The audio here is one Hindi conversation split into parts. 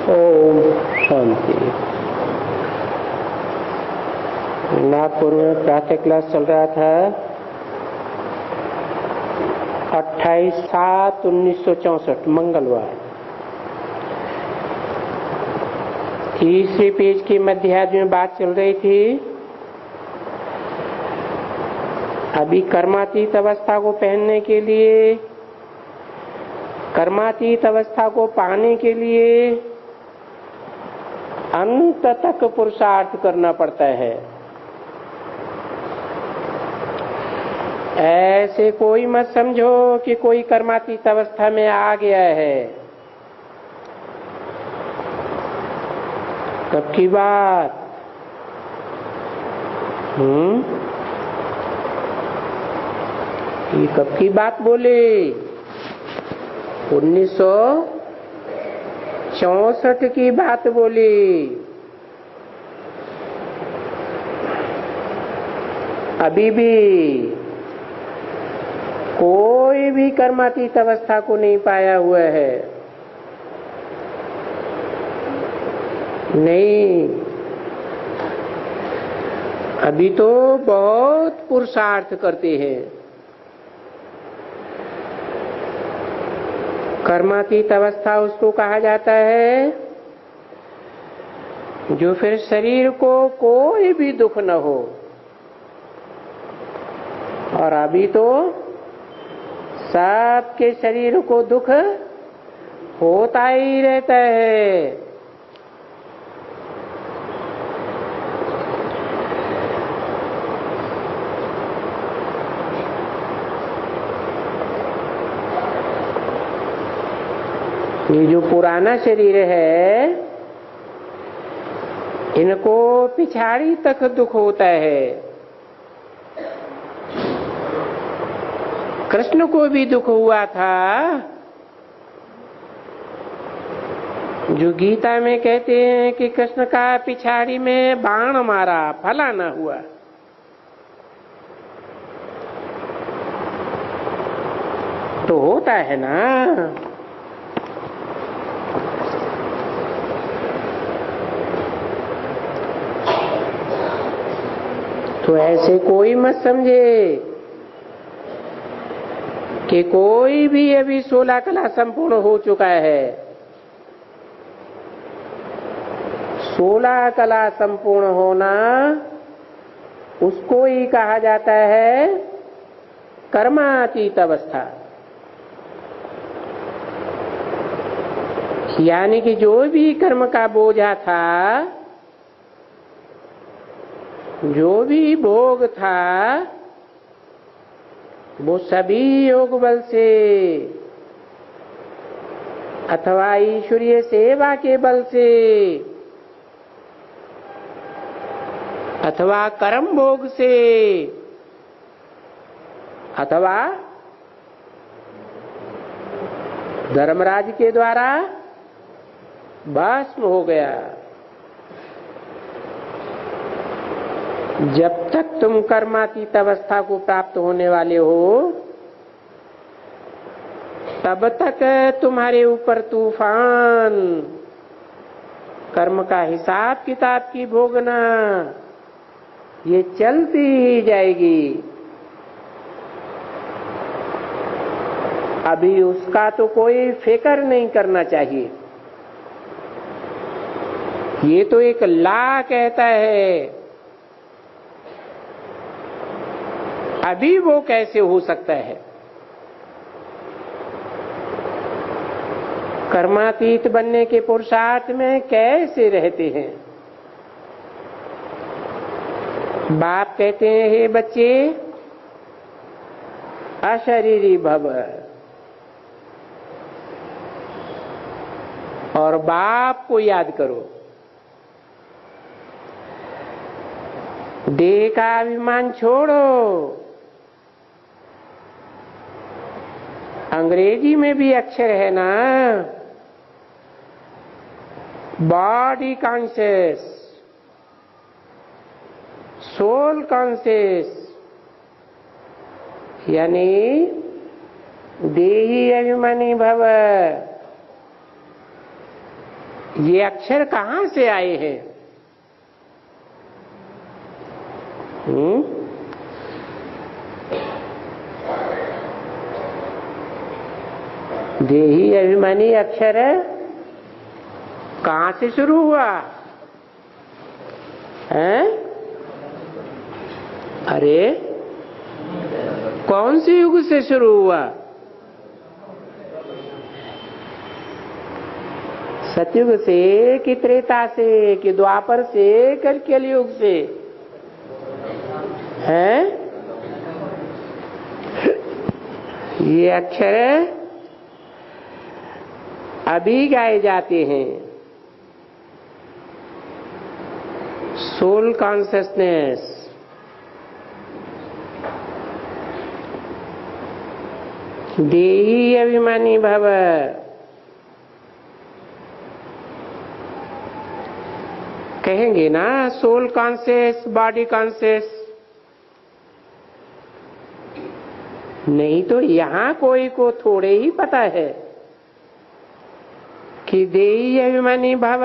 ओम शांति। नागपुर में प्रातः क्लास चल रहा था 28/7/1964 मंगलवार। तीसरे पेज की मध्याह्न में बात चल रही थी। अभी कर्मातीत अवस्था को पहनने के लिए, कर्मातीत अवस्था को पाने के लिए अंत तक पुरुषार्थ करना पड़ता है। ऐसे कोई मत समझो कि कोई कर्मातीत अवस्था में आ गया है। कब की बात? ये कब की बात बोले? 1964 की बात बोली। अभी भी कोई भी कर्मातीत अवस्था को नहीं पाया हुआ है। नहीं, अभी तो बहुत पुरुषार्थ करते हैं। कर्मातीत अवस्था उसको कहा जाता है जो फिर शरीर को कोई भी दुख न हो। और अभी तो सबके शरीर को दुख होता ही रहता है। ये जो पुराना शरीर है, इनको पिछाड़ी तक दुख होता है। कृष्ण को भी दुख हुआ था, जो गीता में कहते हैं कि कृष्ण का पिछाड़ी में बाण मारा, फला न हुआ। तो होता है ना। तो ऐसे कोई मत समझे कि कोई भी अभी 16 कला संपूर्ण हो चुका है। 16 कला संपूर्ण होना उसको ही कहा जाता है कर्मातीत अवस्था। यानी कि जो भी कर्म का बोझा था, जो भी भोग था, वो सभी योग बल से अथवा ईश्वरीय सेवा के बल से अथवा कर्म भोग से अथवा धर्मराज के द्वारा भस्म हो गया। जब तक तुम कर्मातीत अवस्था को प्राप्त होने वाले हो, तब तक तुम्हारे ऊपर तूफान, कर्म का हिसाब किताब की भोगना, ये चलती ही जाएगी। अभी उसका तो कोई फिक्र नहीं करना चाहिए। ये तो एक ला कहता है। अभी वो कैसे हो सकता है? कर्मातीत बनने के पुरुषार्थ में कैसे रहते हैं? बाप कहते हैं, हे बच्चे, अशरीरी भव। और बाप को याद करो। देह का अभिमान छोड़ो। अंग्रेजी में भी अक्षर है ना, बॉडी कॉन्शियस, सोल कॉन्शियस, यानी देही अभिमानी भव। ये अक्षर कहां से आए हैं? देही अभिमानी अक्षर है, कहां से शुरू हुआ है? अरे कौन से युग से शुरू हुआ? सतयुग से कि त्रेता से कि द्वापर से कि कलयुग से है? ये अक्षर अभी गाए जाते हैं। सोल कॉन्शियसनेस, देही अभिमानी भव, कहेंगे ना सोल कॉन्शियस, बॉडी कॉन्शियस। नहीं तो यहां कोई को थोड़े ही पता है कि देही अभिमानी भव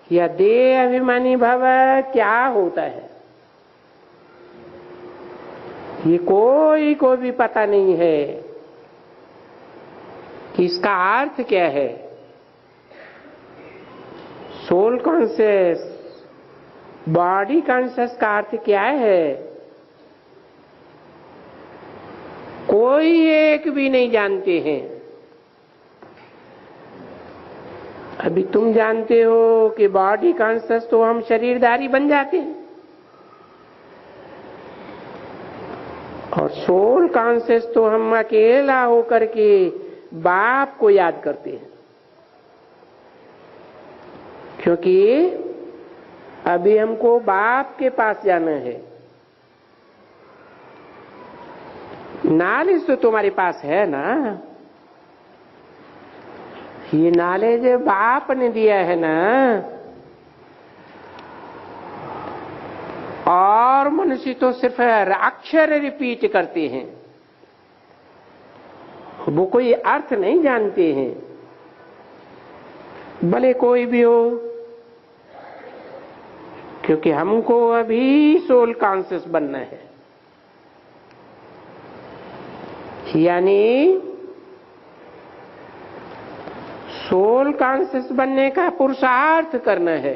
या देह अभिमानी भव क्या होता है। ये कोई को भी पता नहीं है कि इसका अर्थ क्या है। सोल कॉन्शियस, बॉडी कॉन्शियस का अर्थ क्या है, कोई एक भी नहीं जानते हैं। अभी तुम जानते हो कि बॉडी कॉन्शियस तो हम शरीरधारी बन जाते हैं, और सोल कॉन्शियस तो हम अकेला होकर के बाप को याद करते हैं। क्योंकि अभी हमको बाप के पास जाना है। नॉलेज तो तुम्हारे पास है ना, ये नॉलेज बाप ने दिया है ना, और मनुष्य तो सिर्फ अक्षर रिपीट करते हैं, वो कोई अर्थ नहीं जानते हैं। भले कोई भी हो, क्योंकि हमको अभी सोल कॉन्शियस बनना है, यानी सोल कॉन्शियस बनने का पुरुषार्थ करना है।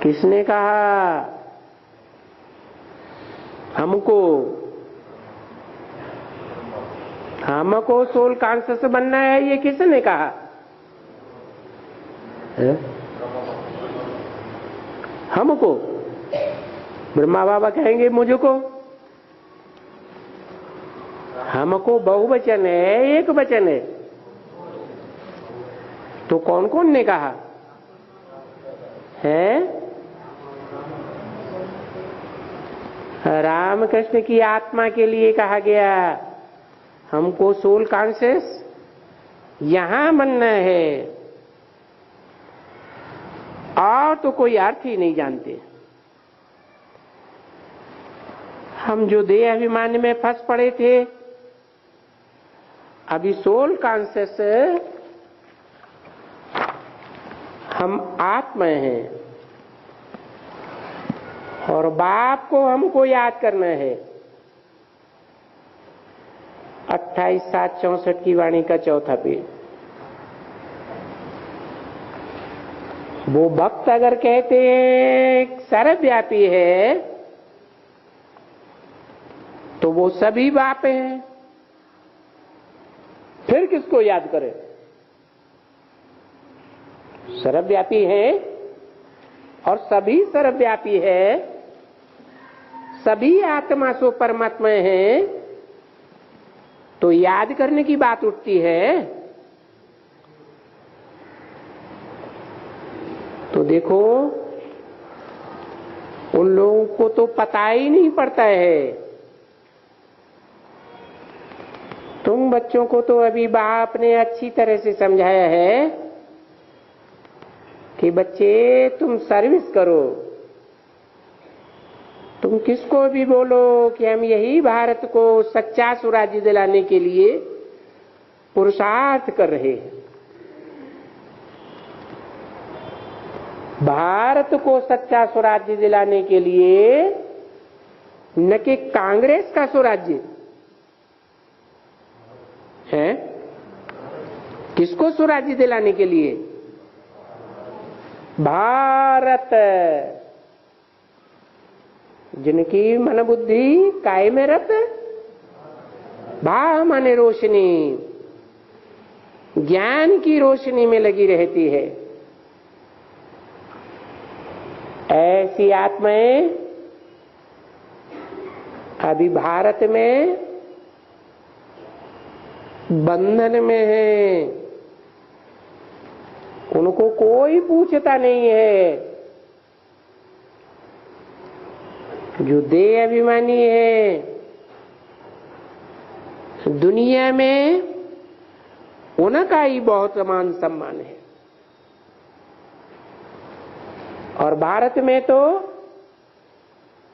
किसने कहा हमको सोल कॉन्शियस बनना है? ये किसने कहा है? हमको ब्रह्मा बाबा कहेंगे मुझको। हमको बहुवचन है, एक वचन है, तो कौन कौन ने कहा है? रामकृष्ण की आत्मा के लिए कहा गया हमको सोल कॉन्शियस यहां बनना है, और तो कोई अर्थ ही नहीं जानते। हम जो देह अभिमान में फंस पड़े थे, अभी सोल कॉन्शियस हम आत्मा हैं, और बाप को हमको याद करना है। 28/7/64 की वाणी का चौथा पेज। वो भक्त अगर कहते हैं सर्वव्यापी है, तो वो सभी बाप हैं, फिर किसको याद करें? सर्वव्यापी है और सभी सर्वव्यापी है, सभी आत्मा सो परमात्मा है, तो याद करने की बात उठती है। तो देखो उन लोगों को तो पता ही नहीं पड़ता है। तुम बच्चों को तो अभी बाप ने अच्छी तरह से समझाया है कि बच्चे तुम सर्विस करो। तुम किसको भी बोलो कि हम यही भारत को सच्चा स्वराज्य दिलाने के लिए पुरुषार्थ कर रहे हैं। भारत को सच्चा स्वराज्य दिलाने के लिए न कि कांग्रेस का स्वराज्य है, किसको स्वराज्य दिलाने के लिए? भारत, जिनकी मन बुद्धि काय में रत, भा माने रोशनी, ज्ञान की रोशनी में लगी रहती है, ऐसी आत्माएं अभी भारत में बंधन में है। उनको कोई पूछता नहीं है। जो देह अभिमानी है, दुनिया में उनका ही बहुत मान सम्मान है। और भारत में तो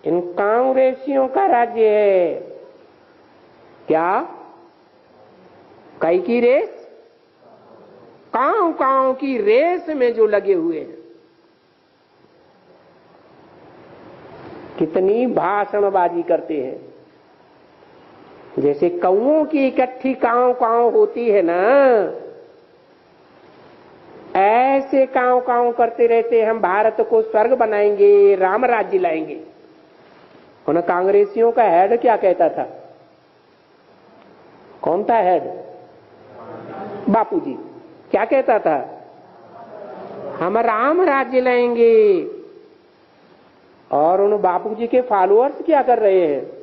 इन कांग्रेसियों का राज्य है। क्या? कई की रेस, कांव की रेस में जो लगे हुए हैं। कितनी भाषणबाजी करते हैं। जैसे कौओं की इकट्ठी कांव होती है ना, ऐसे कांव करते रहते। हम भारत को स्वर्ग बनाएंगे, राम राज्य लाएंगे। उन कांग्रेसियों का हेड क्या कहता था? कौन था हेड? बापूजी। क्या कहता था? हम राम राज्य लाएंगे। और उन बापूजी के फॉलोअर्स क्या कर रहे हैं?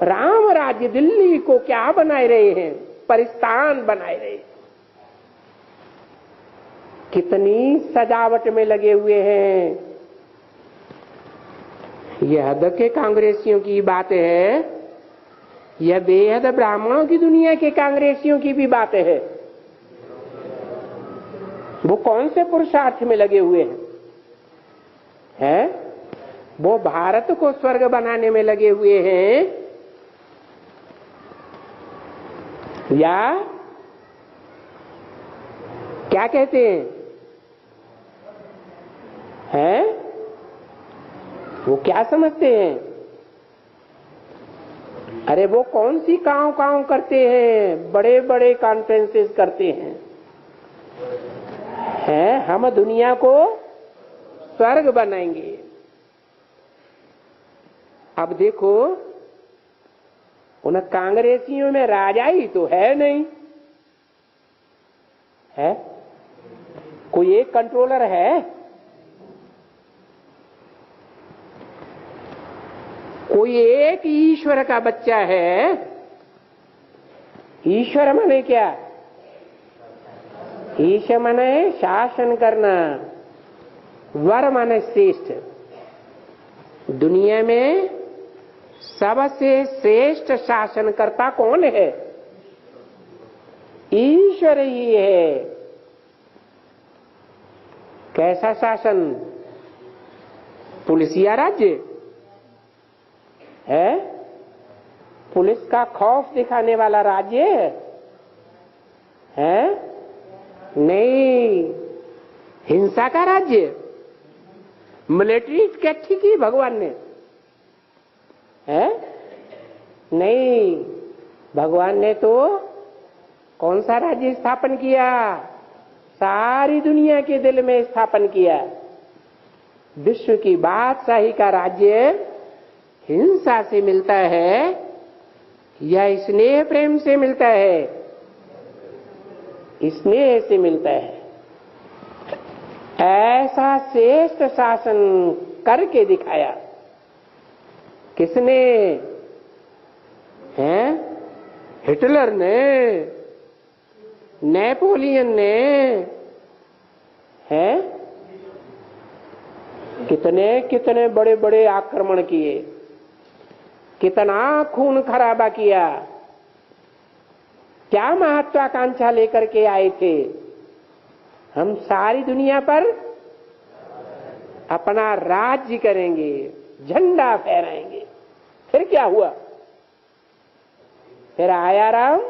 राम राज्य, दिल्ली को क्या बनाए रहे हैं? परिस्तान बनाए रहे हैं। कितनी सजावट में लगे हुए हैं। यह हद के कांग्रेसियों की बात है, यह बेहद ब्राह्मणों की दुनिया के कांग्रेसियों की भी बात है। वो कौन से पुरुषार्थ में लगे हुए हैं? वो भारत को स्वर्ग बनाने में लगे हुए हैं, या क्या कहते हैं? वो क्या समझते हैं? अरे वो कौन सी कांव करते हैं, बड़े बड़े कॉन्फ्रेंसेस करते हैं। हम दुनिया को स्वर्ग बनाएंगे। अब देखो, उन कांग्रेसियों में राजा ही तो है नहीं, है कोई एक कंट्रोलर है? कोई एक ईश्वर का बच्चा है? ईश्वर माने क्या? ईश्वर माने शासन करना, वर माने श्रेष्ठ। दुनिया में सबसे श्रेष्ठ शासनकर्ता कौन है? ईश्वर ही है। कैसा शासन? पुलिसिया राज्य है? पुलिस का खौफ दिखाने वाला राज्य है? नहीं। हिंसा का राज्य? मिलिट्री इकट्ठी की भगवान ने? है? नहीं। भगवान ने तो कौन सा राज्य स्थापन किया? सारी दुनिया के दिल में स्थापन किया। विश्व की बादशाही का राज्य हिंसा से मिलता है या स्नेह प्रेम से मिलता है? स्नेह से मिलता है। ऐसा श्रेष्ठ शासन करके दिखाया। किसने? हिटलर ने, नेपोलियन ने। कितने कितने बड़े बड़े आक्रमण किए, कितना खून खराबा किया। क्या महत्वाकांक्षा लेकर के आए थे? हम सारी दुनिया पर अपना राज्य करेंगे, झंडा फहराएंगे। फिर क्या हुआ? फिर आया राम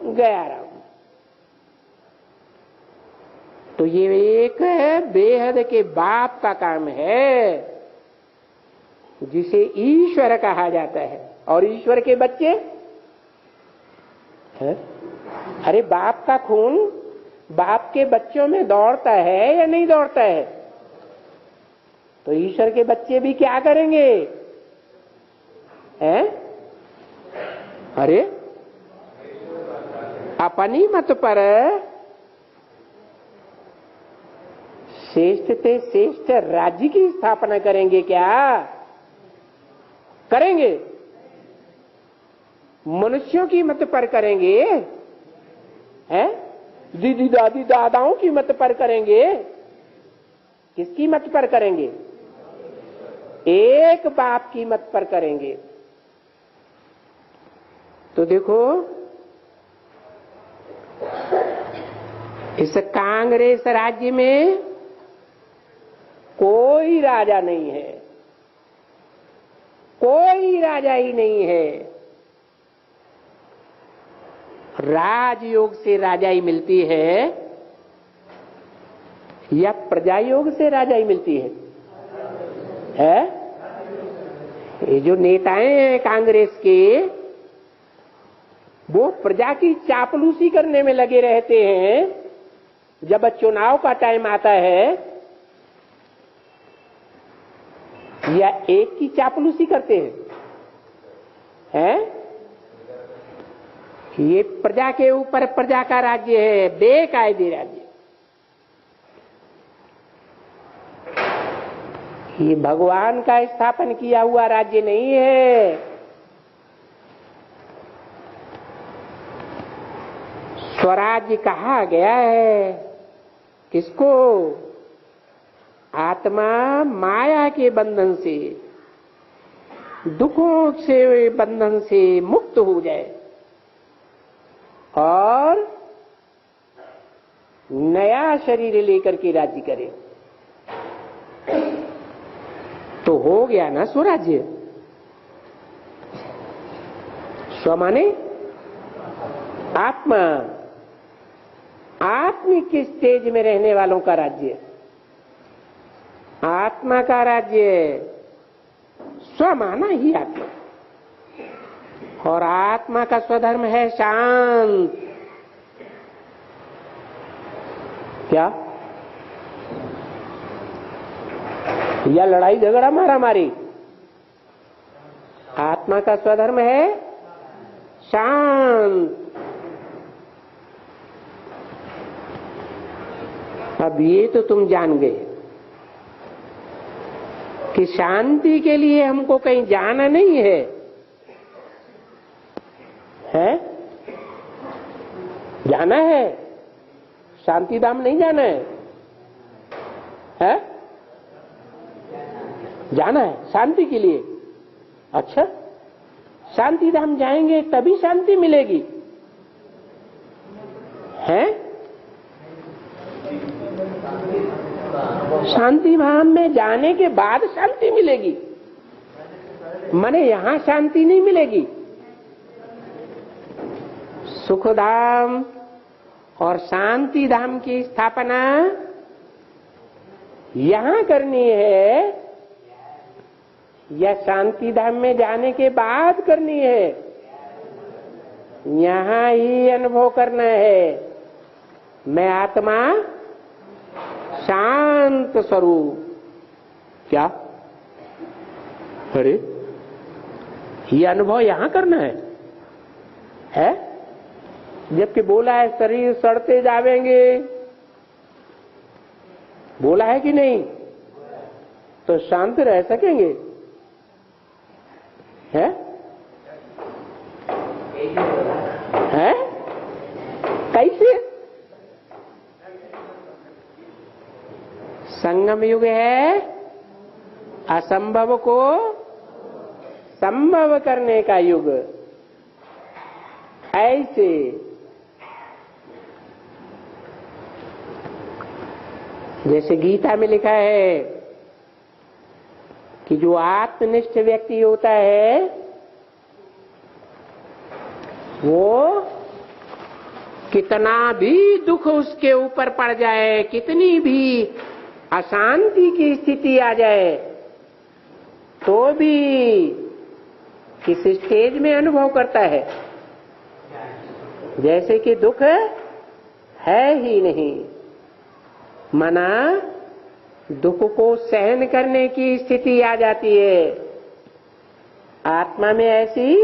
गया राम। तो ये एक बेहद के बाप का काम है जिसे ईश्वर कहा जाता है। और ईश्वर के बच्चे है? अरे बाप का खून बाप के बच्चों में दौड़ता है या नहीं दौड़ता है? तो ईश्वर के बच्चे भी क्या करेंगे? हैं? अरे अपनी मत पर श्रेष्ठ से श्रेष्ठ राज्य की स्थापना करेंगे। क्या करेंगे? मनुष्यों की मत पर करेंगे? हैं? दीदी दादी दादाओं की मत पर करेंगे? किसकी मत पर करेंगे? एक बाप की मत पर करेंगे। तो देखो इस कांग्रेस राज्य में कोई राजा नहीं है, कोई राजा ही नहीं है। राजयोग से राजाई मिलती है या प्रजा योग से राजाई मिलती है? ये जो नेताएं हैं कांग्रेस के वो प्रजा की चापलूसी करने में लगे रहते हैं। जब चुनाव का टाइम आता है या एक की चापलूसी करते हैं? ये प्रजा के ऊपर प्रजा का राज्य है, बेकायदे राज्य। ये भगवान का स्थापन किया हुआ राज्य नहीं है। स्वराज्य कहा गया है किसको? आत्मा माया के बंधन से, दुखों से बंधन से मुक्त हो जाए और नया शरीर लेकर के राज्य करे। तो हो गया ना स्वराज्य। स्व माने आत्मा, आत्मिक स्टेज में रहने वालों का राज्य, आत्मा का राज्य। स्व माना ही आत्मा, और आत्मा का स्वधर्म है शांत। क्या? या लड़ाई झगड़ा मारा मारी? आत्मा का स्वधर्म है शांत। अब ये तो तुम जान गए कि शांति के लिए हमको कहीं जाना नहीं है, है? जाना है? शांति धाम नहीं जाना है? जाना है शांति के लिए। अच्छा, शांति धाम जाएंगे तभी शांति मिलेगी, है? शांति धाम में जाने के बाद शांति मिलेगी, माने यहां शांति नहीं मिलेगी। सुखधाम और शांति धाम की स्थापना यहां करनी है या शांति धाम में जाने के बाद करनी है? यहां ही अनुभव करना है मैं आत्मा शांत स्वरूप। क्या? अरे ये अनुभव यहां करना है? जबकि बोला है शरीर सड़ते जावेंगे, बोला है कि नहीं? तो शांत रह सकेंगे? है? कैसे? संगम युग है असंभव को संभव करने का युग। ऐसे जैसे गीता में लिखा है कि जो आत्मनिष्ठ व्यक्ति होता है वो कितना भी दुख उसके ऊपर पड़ जाए, कितनी भी अशांति की स्थिति आ जाए, तो भी किस स्टेज में अनुभव करता है, जैसे कि दुख है ही नहीं। मना दुख को सहन करने की स्थिति आ जाती है, आत्मा में ऐसी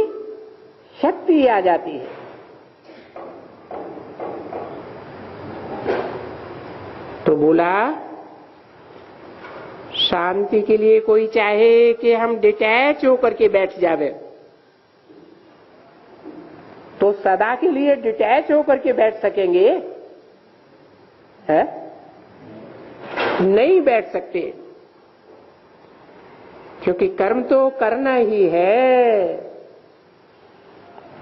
शक्ति आ जाती है। तो बोला शांति के लिए कोई चाहे कि हम डिटैच होकर के बैठ जावे, तो सदा के लिए डिटैच होकर के बैठ सकेंगे? है? नहीं बैठ सकते, क्योंकि कर्म तो करना ही है।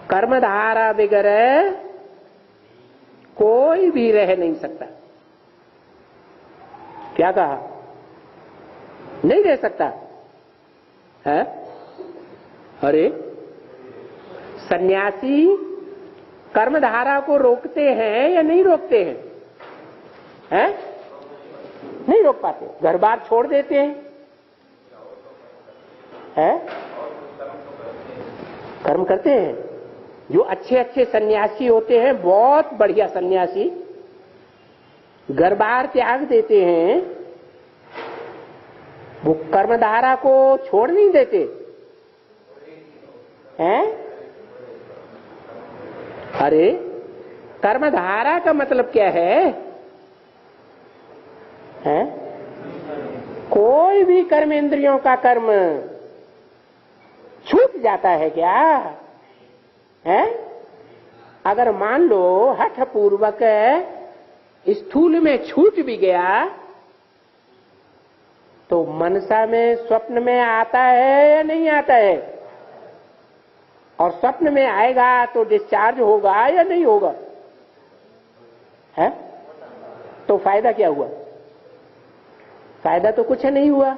कर्मधारा बगैर कोई भी रह नहीं सकता। क्या कहा? नहीं रह सकता है? अरे सन्यासी कर्मधारा को रोकते हैं या नहीं रोकते हैं? हैं? नहीं रोक पाते, घर बार छोड़ देते हैं। हैं? कर्म करते हैं। जो अच्छे अच्छे सन्यासी होते हैं, बहुत बढ़िया सन्यासी, घर बार त्याग देते हैं, वो कर्मधारा को छोड़ नहीं देते हैं? अरे कर्मधारा का मतलब क्या है? हैं? कोई भी कर्म इंद्रियों का कर्म छूट जाता है क्या? हैं? अगर मान लो हठ पूर्वक स्थूल में छूट भी गया, तो मनसा में स्वप्न में आता है या नहीं आता है? और स्वप्न में आएगा तो डिस्चार्ज होगा या नहीं होगा? है? तो फायदा क्या हुआ? फायदा तो कुछ नहीं हुआ।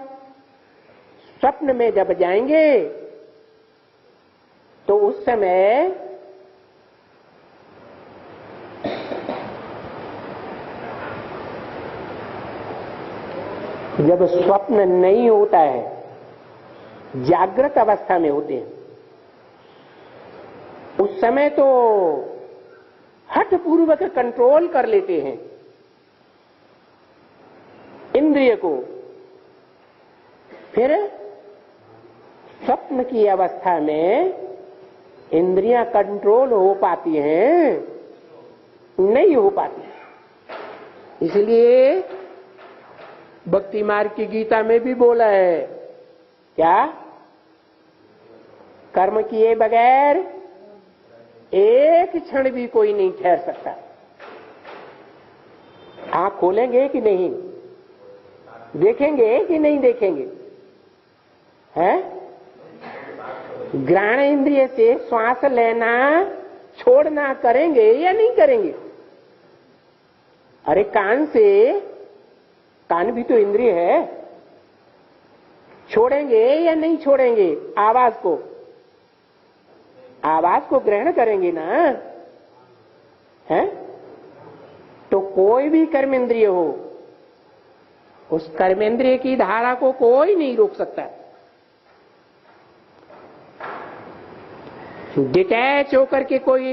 स्वप्न में जब जाएंगे तो उस समय जब स्वप्न नहीं होता है, जागृत अवस्था में होते हैं, उस समय तो हठ पूर्वक कंट्रोल कर लेते हैं इंद्रिय को। फिर स्वप्न की अवस्था में इंद्रियां कंट्रोल हो पाती हैं? नहीं हो पाती। इसलिए भक्ति मार्ग की गीता में भी बोला है, क्या? कर्म किए बगैर एक क्षण भी कोई नहीं ठहर सकता। आंख खोलेंगे कि नहीं? देखेंगे कि नहीं देखेंगे? हैं? घ्राण इंद्रिय से श्वास लेना छोड़ना करेंगे या नहीं करेंगे? अरे कान से, कान भी तो इंद्रिय है, छोड़ेंगे या नहीं छोड़ेंगे? आवाज को, आवाज को ग्रहण करेंगे ना? हैं? तो कोई भी कर्मेंद्रिय हो, उस कर्मेंद्रिय की धारा को कोई नहीं रोक सकता। डिटैच होकर के कोई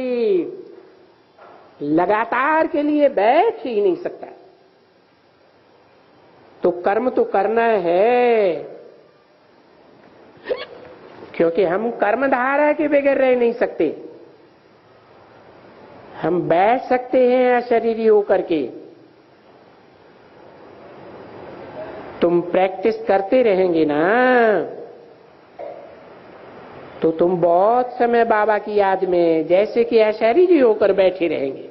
लगातार के लिए बैठ ही नहीं सकता। तो कर्म तो करना है, क्योंकि हम कर्मधारा के बगैर रह नहीं सकते। हम बैठ सकते हैं अशरीरी होकर के। तुम प्रैक्टिस करते रहेंगे ना, तो तुम बहुत समय बाबा की याद में जैसे कि अशरीरी होकर बैठे रहेंगे।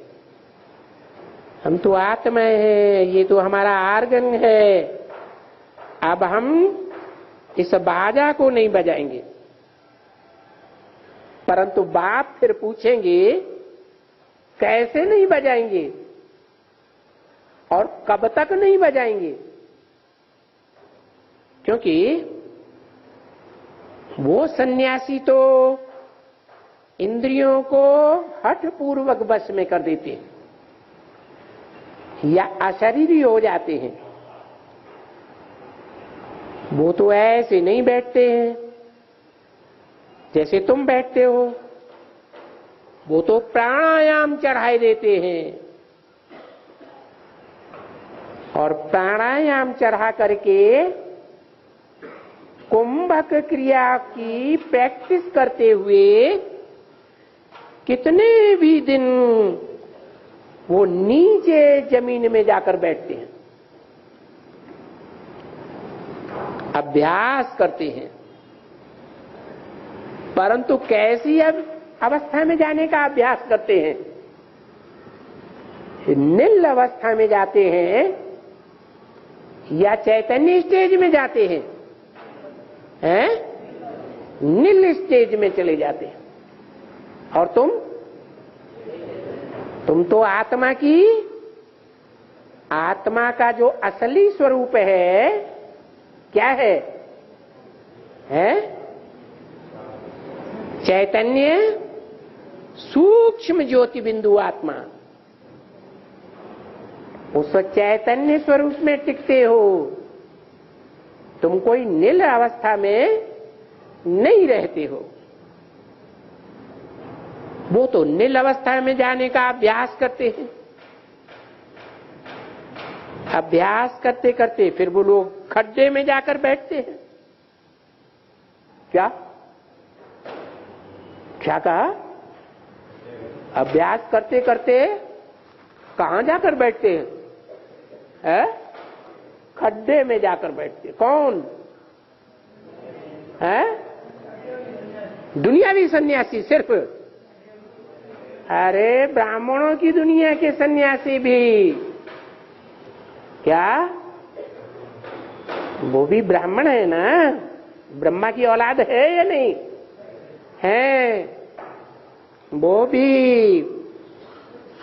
हम तो आत्मा है, ये तो हमारा आर्गन है। अब हम इस बाजा को नहीं बजाएंगे, परंतु बाप फिर पूछेंगे कैसे नहीं बजाएंगे और कब तक नहीं बजाएंगे? क्योंकि वो सन्यासी तो इंद्रियों को हठपूर्वक वश में कर देते हैं या अशरीरी हो जाते हैं, वो तो ऐसे नहीं बैठते हैं जैसे तुम बैठते हो, वो तो प्राणायाम चढ़ाए देते हैं और प्राणायाम चढ़ा करके कुंभक क्रिया की प्रैक्टिस करते हुए कितने भी दिन वो नीचे जमीन में जाकर बैठते हैं, अभ्यास करते हैं। परंतु कैसी अवस्था में जाने का अभ्यास करते हैं? नील अवस्था में जाते हैं या चैतन्य स्टेज में जाते हैं? नील स्टेज में चले जाते हैं। और तुम तो आत्मा का जो असली स्वरूप है क्या है? चैतन्य सूक्ष्म ज्योति बिंदु आत्मा, उस चैतन्य स्वरूप में टिकते हो। तुम कोई नील अवस्था में नहीं रहते हो। वो तो नील अवस्था में जाने का अभ्यास करते हैं। अभ्यास करते करते फिर वो लोग खड्डे में जाकर बैठते हैं। क्या कहा? अभ्यास करते करते कहां जाकर बैठते हैं? खड्डे में जाकर बैठते। कौन है? दुनियावी सन्यासी सिर्फ। अरे ब्राह्मणों की दुनिया के सन्यासी भी, क्या वो भी ब्राह्मण है ना? ब्रह्मा की औलाद है या नहीं है? वो भी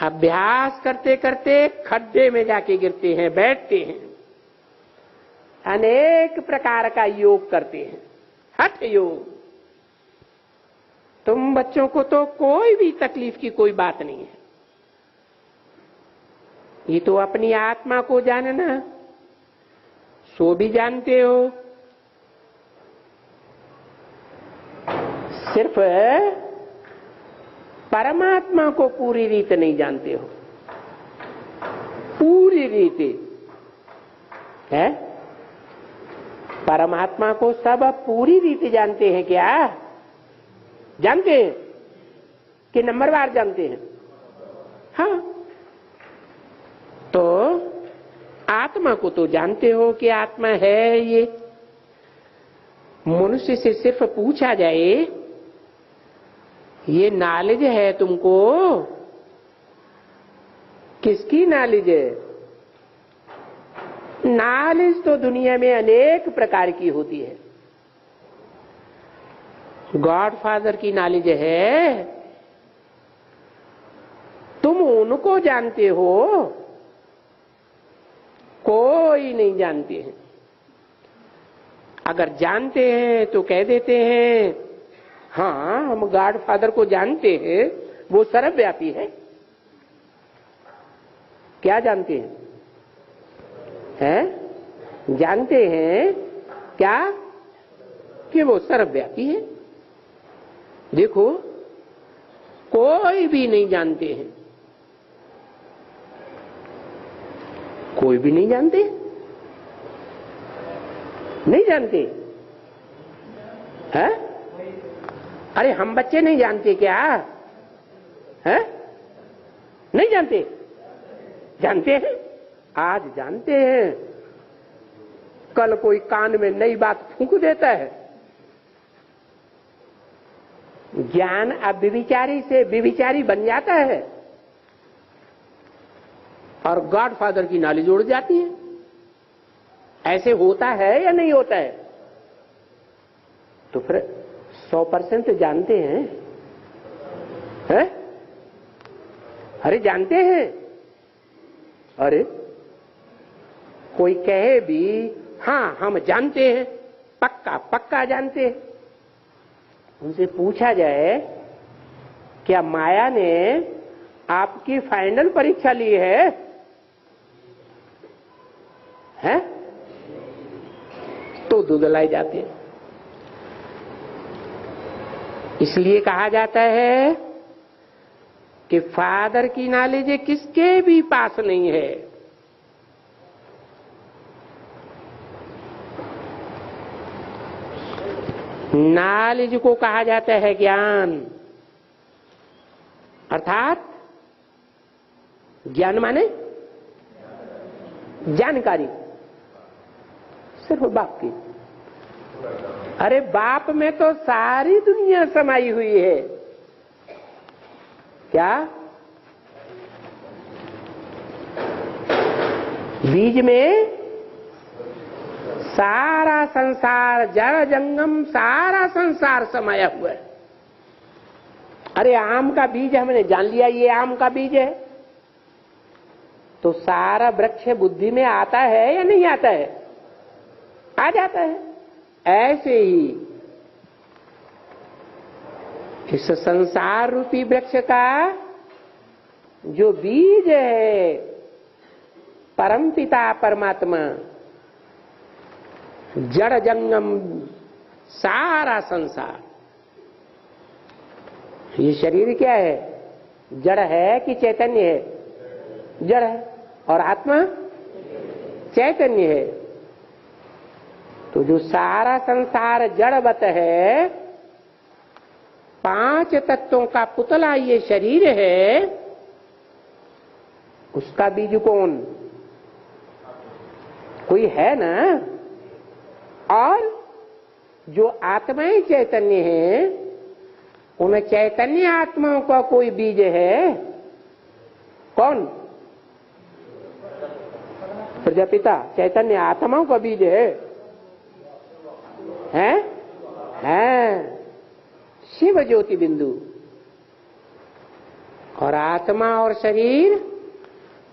अभ्यास करते करते खड्डे में जाके गिरते हैं, बैठते हैं। अनेक प्रकार का योग करते हैं, हठ योग। तुम बच्चों को तो कोई भी तकलीफ की कोई बात नहीं है। ये तो अपनी आत्मा को जानना, सो भी जानते हो। सिर्फ परमात्मा को पूरी रीत नहीं जानते हो। पूरी रीति है, परमात्मा को सब पूरी रीति जानते हैं क्या? जानते हैं कि नंबरवार जानते हैं? हाँ, तो आत्मा को तो जानते हो कि आत्मा है। ये मनुष्य से सिर्फ पूछा जाए, ये नॉलेज है तुमको? किसकी नॉलेज है? नॉलेज तो दुनिया में अनेक प्रकार की होती है। गॉडफादर की नॉलेज है, तुम उनको जानते हो, कोई नहीं जानते हैं। अगर जानते हैं तो कह देते हैं हाँ हम गॉडफादर को जानते हैं, वो सर्वव्यापी है। क्या जानते हैं? जानते हैं क्या कि वो सर्वव्यापी है? देखो, कोई भी नहीं जानते हैं, कोई भी नहीं जानते, नहीं जानते हैं? अरे हम बच्चे नहीं जानते क्या? हैं? नहीं जानते? जानते हैं, आज जानते हैं, कल कोई कान में नई बात फूंक देता है। ज्ञान अब विविचारी से विविचारी बन जाता है और गॉडफादर की नॉलेज उड़ जाती है। ऐसे होता है या नहीं होता है? तो फिर 100% जानते हैं? अरे जानते हैं। अरे कोई कहे भी हाँ हम जानते हैं, पक्का पक्का जानते हैं। उनसे पूछा जाए क्या माया ने आपकी फाइनल परीक्षा ली है? हैं? तो दुदलाई जाते हैं। इसलिए कहा जाता है कि फादर की नॉलेज किसके भी पास नहीं है। नॉलेज को कहा जाता है ज्ञान, अर्थात ज्ञान माने जानकारी, सिर्फ बाप की। अरे बाप में तो सारी दुनिया समाई हुई है। क्या? बीज में सारा संसार, जड़ जंगम सारा संसार समाया हुआ है। अरे आम का बीज हमने जान लिया, ये आम का बीज है, तो सारा वृक्ष बुद्धि में आता है या नहीं आता है? आ जाता है। ऐसे ही इस संसार रूपी वृक्ष का जो बीज है, परमपिता परमात्मा, जड़ जंगम सारा संसार, ये शरीर क्या है? जड़ है कि चैतन्य है? जड़ है। और आत्मा चैतन्य है। तो जो सारा संसार जड़वत है, 5 तत्वों का पुतला ये शरीर है, उसका बीज कौन? कोई है ना। और जो आत्माएं चैतन्य है, उन चैतन्य आत्माओं का कोई बीज है? कौन? प्रजापिता चैतन्य आत्माओं का बीज है? शिव ज्योति बिंदु। और आत्मा और शरीर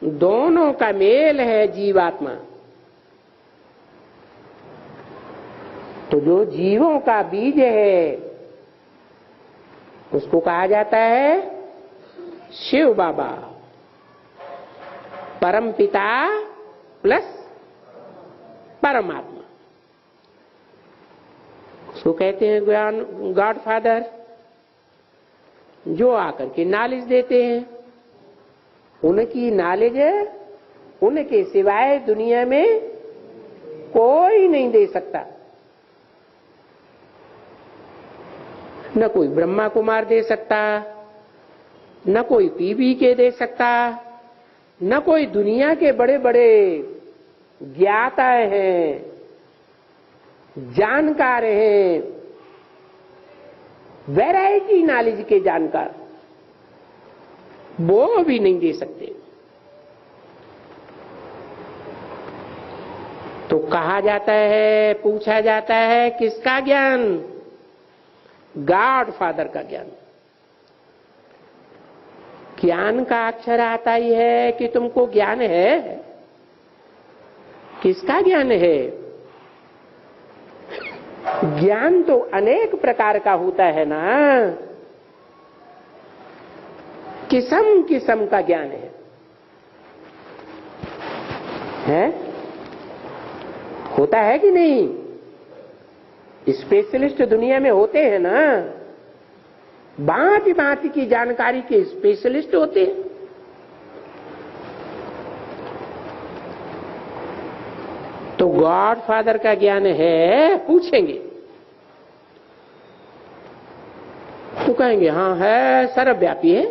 दोनों का मेल है जीवात्मा। तो जो जीवों का बीज है उसको कहा जाता है शिव बाबा, परम पिता प्लस परमात्मा। उसको कहते हैं ज्ञान, गॉड फादर, जो आकर के नॉलेज देते हैं। उनकी नॉलेज उनके सिवाय दुनिया में कोई नहीं दे सकता। न कोई ब्रह्मा कुमार दे सकता, न कोई पीबीके दे सकता, न कोई दुनिया के बड़े बड़े ज्ञाता हैं, जानकार हैं, वैरायटी नॉलेज के जानकार, वो भी नहीं दे सकते। तो कहा जाता है, पूछा जाता है, किसका ज्ञान? गॉड फादर का ज्ञान। ज्ञान का अक्षर आता ही है कि तुमको ज्ञान है। किसका ज्ञान है? ज्ञान तो अनेक प्रकार का होता है ना, किस्म किस्म का ज्ञान है? होता है कि नहीं? स्पेशलिस्ट दुनिया में होते हैं ना, भांति भांति की जानकारी के स्पेशलिस्ट होते हैं। तो गॉड फादर का ज्ञान है? पूछेंगे तो कहेंगे हाँ है, सर्वव्यापी है।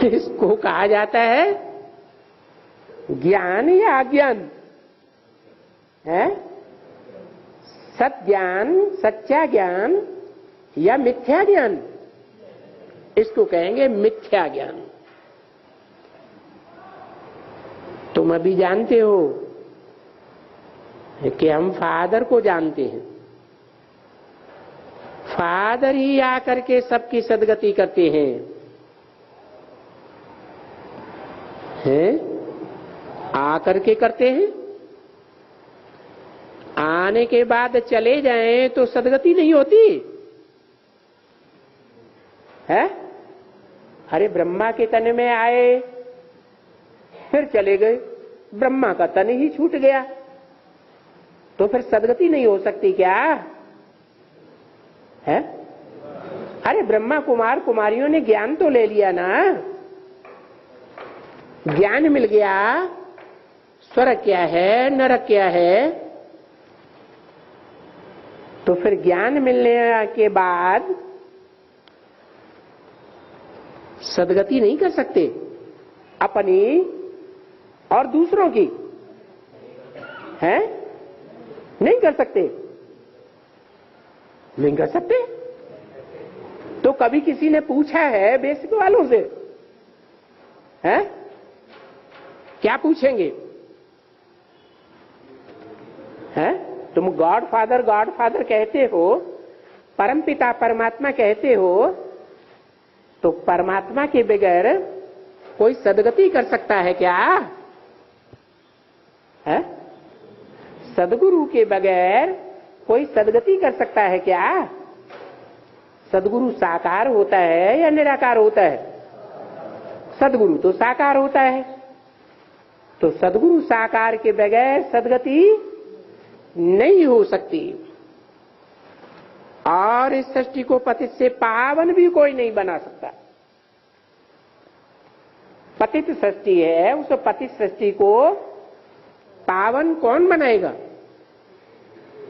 इसको कहा जाता है ज्ञान या अज्ञान है? सत्ज्ञान, सच्चा ज्ञान या मिथ्या ज्ञान? इसको कहेंगे मिथ्या ज्ञान। तुम अभी जानते हो कि हम फादर को जानते हैं। फादर ही आकर के सबकी सदगति करते हैं? आकर के करते हैं, आने के बाद चले जाएं तो सदगति नहीं होती। है? अरे ब्रह्मा के तन में आए, फिर चले गए, ब्रह्मा का तन ही छूट गया, तो फिर सदगति नहीं हो सकती क्या? है? अरे ब्रह्मा कुमार कुमारियों ने ज्ञान तो ले लिया ना, ज्ञान मिल गया, स्वर्ग क्या है, नरक क्या है, तो फिर ज्ञान मिलने के बाद सदगति नहीं कर सकते अपनी और दूसरों की, हैं? नहीं कर सकते, नहीं कर सकते। तो कभी किसी ने पूछा है बेसिक वालों से, हैं? क्या पूछेंगे? हैं? तुम गॉड फादर कहते हो, परमपिता परमात्मा कहते हो, तो परमात्मा के बगैर कोई सदगति कर सकता है क्या? है? सदगुरु के बगैर कोई सदगति कर सकता है क्या? सदगुरु साकार होता है या निराकार होता है? सदगुरु तो साकार होता है, तो सदगुरु साकार के बगैर सदगति नहीं हो सकती। और इस सृष्टि को पतित से पावन भी कोई नहीं बना सकता। पतित सृष्टि है, उस पतित सृष्टि को पावन कौन बनाएगा?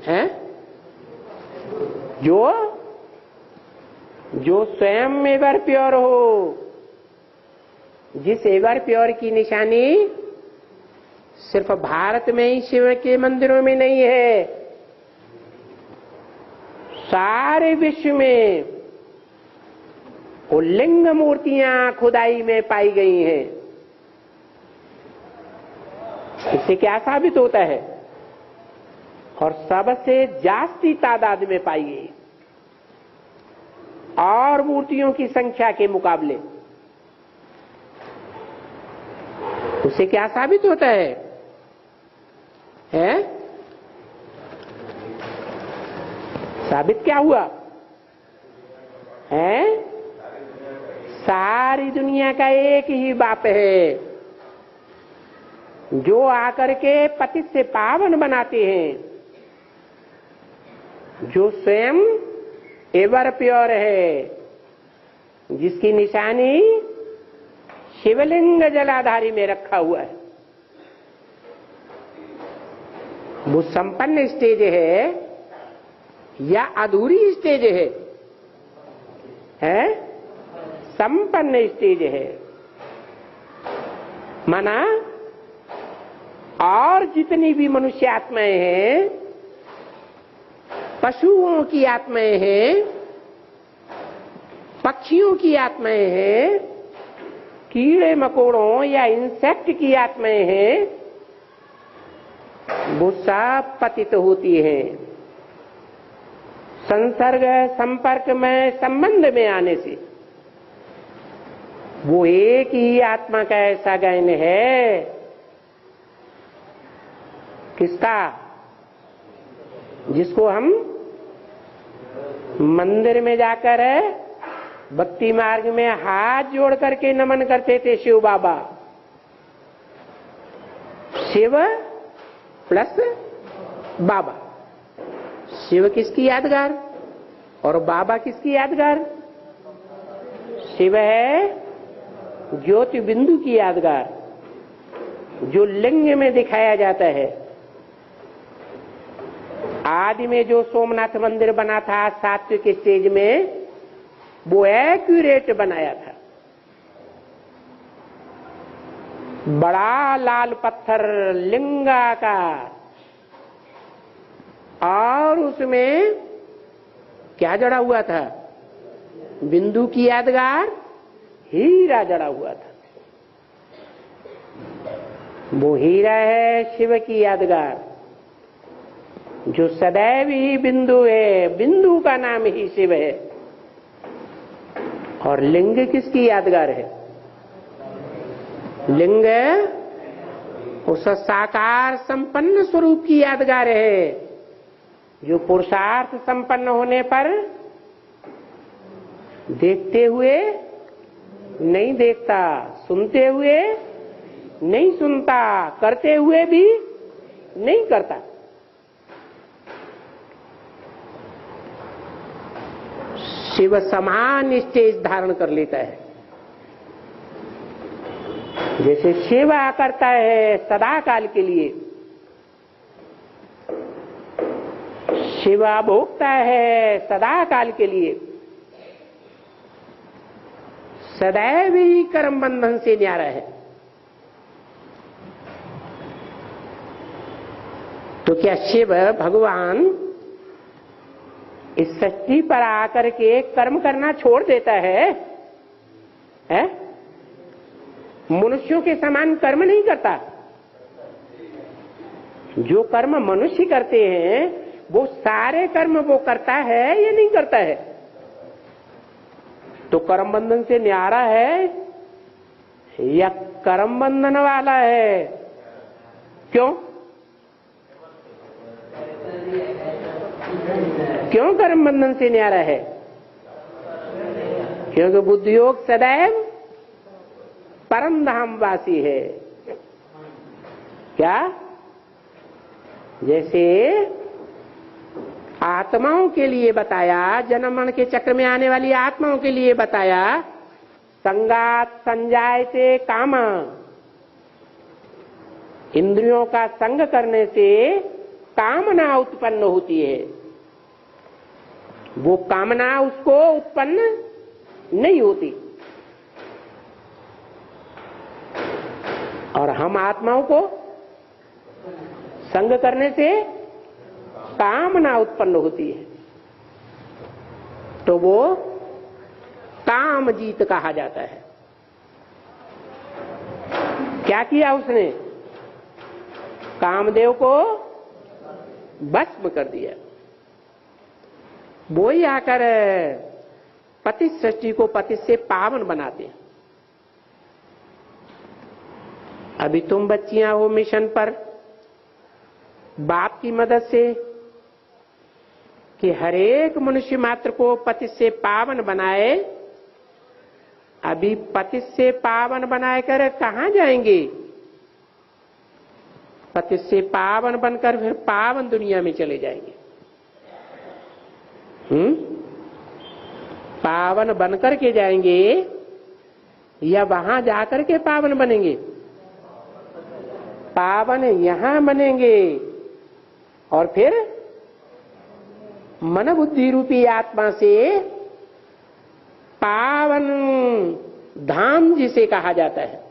हैं? जो स्वयं एवर प्योर हो, जिस एवर प्योर की निशानी सिर्फ भारत में ही शिव के मंदिरों में नहीं है, सारे विश्व में वो लिंग मूर्तियां खुदाई में पाई गई हैं। इससे क्या साबित होता है? और सबसे जास्ती तादाद में पाई गई और मूर्तियों की संख्या के मुकाबले। उससे क्या साबित होता है? हैं? साबित क्या हुआ है? सारी दुनिया का एक ही बाप है, जो आकर के पतित से पावन बनाते हैं, जो स्वयं एवर प्योर है, जिसकी निशानी शिवलिंग जलाधारी में रखा हुआ है। वो संपन्न स्टेज है या अधूरी स्टेज है? हैं? संपन्न स्टेज है। माना और जितनी भी मनुष्य आत्माएं हैं, पशुओं की आत्माएं हैं, पक्षियों की आत्माएं हैं, कीड़े मकोड़ों या इंसेक्ट की आत्माएं हैं, वो सब पतित होती हैं संसर्ग संपर्क में संबंध में आने से। वो एक ही आत्मा का ऐसा गायन है, किसका? जिसको हम मंदिर में जाकर भक्ति मार्ग में हाथ जोड़ करके नमन करते थे। शिव बाबा, शिव प्लस बाबा। शिव किसकी यादगार और बाबा किसकी यादगार? शिव है ज्योति बिंदु की यादगार, जो लिंग में दिखाया जाता है। आदि में जो सोमनाथ मंदिर बना था सात्विक स्टेज में, वो एक्यूरेट बनाया था। बड़ा लाल पत्थर लिंगा का, और उसमें क्या जड़ा हुआ था? बिंदु की यादगार हीरा जड़ा हुआ था। वो हीरा है शिव की यादगार, जो सदैव ही बिंदु है, बिंदु का नाम ही शिव है। और लिंग किसकी यादगार है? लिंग उस साकार संपन्न स्वरूप की यादगार है, जो पुरुषार्थ संपन्न होने पर देखते हुए नहीं देखता, सुनते हुए नहीं सुनता, करते हुए भी नहीं करता। शिव समान स्टेज धारण कर लेता है। जैसे सेवा करता है सदा काल के लिए, सेवा भोगता है सदा काल के लिए, सदैव ही कर्म बंधन से न्यारा है। तो क्या शिव भगवान इस सृष्टि पर आकर के कर्म करना छोड़ देता है? मनुष्यों के समान कर्म नहीं करता। जो कर्म मनुष्य करते हैं वो सारे कर्म वो करता है या नहीं करता है? तो कर्म बंधन से न्यारा है या कर्म बंधन वाला है? क्यों क्यों कर्म बंधन से न्यारा है? क्योंकि बुद्धियोग सदैव परम धाम वासी है। क्या? जैसे आत्माओं के लिए बताया, जन्म मरण के चक्र में आने वाली आत्माओं के लिए बताया, संगात संजायते कामा, इंद्रियों का संग करने से कामना उत्पन्न होती है। वो कामना उसको उत्पन्न नहीं होती। और हम आत्माओं को संग करने से कामना उत्पन्न होती है, तो वो कामजीत कहा जाता है। क्या किया उसने? कामदेव को भस्म कर दिया। वो ही आकर पति सृष्टि को पति से पावन बनाते हैं। अभी तुम बच्चियां हो मिशन पर, बाप की मदद से, कि हरेक मनुष्य मात्र को पति से पावन बनाए। अभी पति से पावन बनाए कर कहां जाएंगे? पति से पावन बनकर फिर पावन दुनिया में चले जाएंगे। पावन बनकर के जाएंगे या वहां जाकर के पावन बनेंगे? पावन यहां बनेंगे और फिर मन बुद्धि रूपी आत्मा से पावन धाम जिसे कहा जाता है।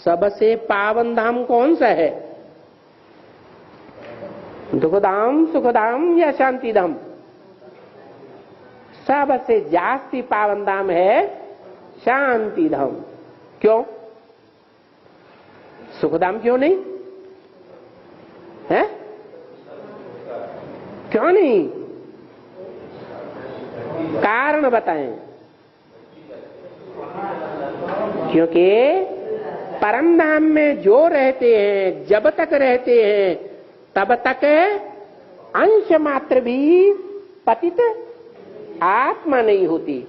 सबसे पावन धाम कौन सा है? दुखधाम, सुखधाम या शांति धाम? सबसे जास्ती पावन धाम है शांति धाम। क्यों? सुखधाम क्यों नहीं है? क्यों नहीं? कारण बताएं। क्योंकि परम धाम में जो रहते हैं, जब तक रहते हैं, तब तक अंश मात्र भी पतित आत्मा नहीं होती।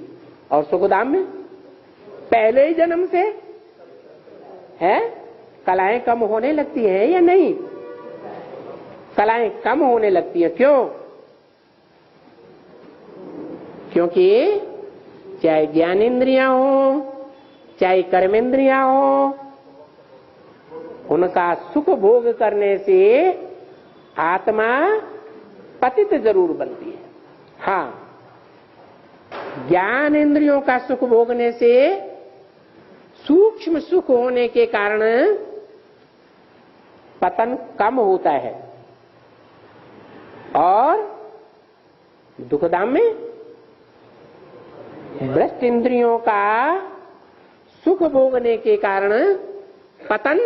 और सुखधाम में पहले ही जन्म से है, कलाएं कम होने लगती हैं या नहीं? कलाएं कम होने लगती हैं। क्यों? क्योंकि चाहे ज्ञानेंद्रियां हो, चाहे कर्मेंद्रियां हो, उनका सुख भोग करने से आत्मा पतित जरूर बनती है। हाँ, ज्ञान इंद्रियों का सुख भोगने से सूक्ष्म सुख होने के कारण पतन कम होता है। और दुखधाम में भ्रष्ट इंद्रियों का सुख भोगने के कारण पतन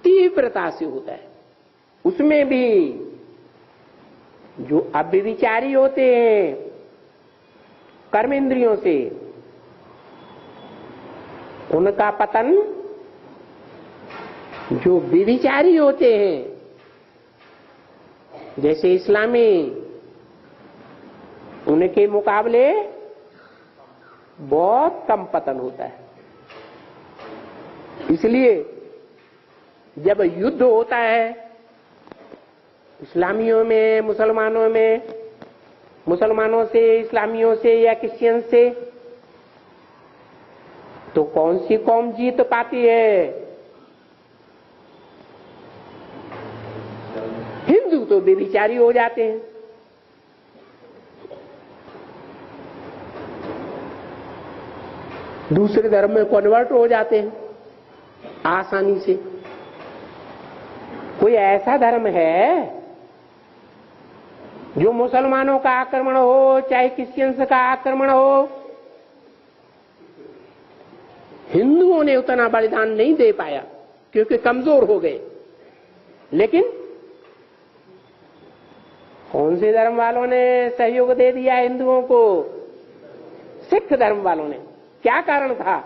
तीव्रता से होता है। उसमें भी जो अव्यभिचारी होते हैं कर्म इंद्रियों से, उनका पतन जो व्यभिचारी होते हैं, जैसे इस्लामी, उनके मुकाबले बहुत कम पतन होता है। इसलिए जब युद्ध होता है इस्लामियों में, मुसलमानों में, मुसलमानों से, इस्लामियों से या क्रिश्चियन से, तो कौन सी कौम जीत पाती है? हिंदू तो बेविचारी हो जाते हैं। दूसरे धर्म में कन्वर्ट हो जाते हैं आसानी से। कोई ऐसा धर्म है जो मुसलमानों का आक्रमण हो चाहे क्रिश्चियंस का आक्रमण हो, हिंदुओं ने उतना बलिदान नहीं दे पाया क्योंकि कमजोर हो गए। लेकिन कौन से धर्म वालों ने सहयोग दे दिया हिंदुओं को? सिख धर्म वालों ने। क्या कारण था?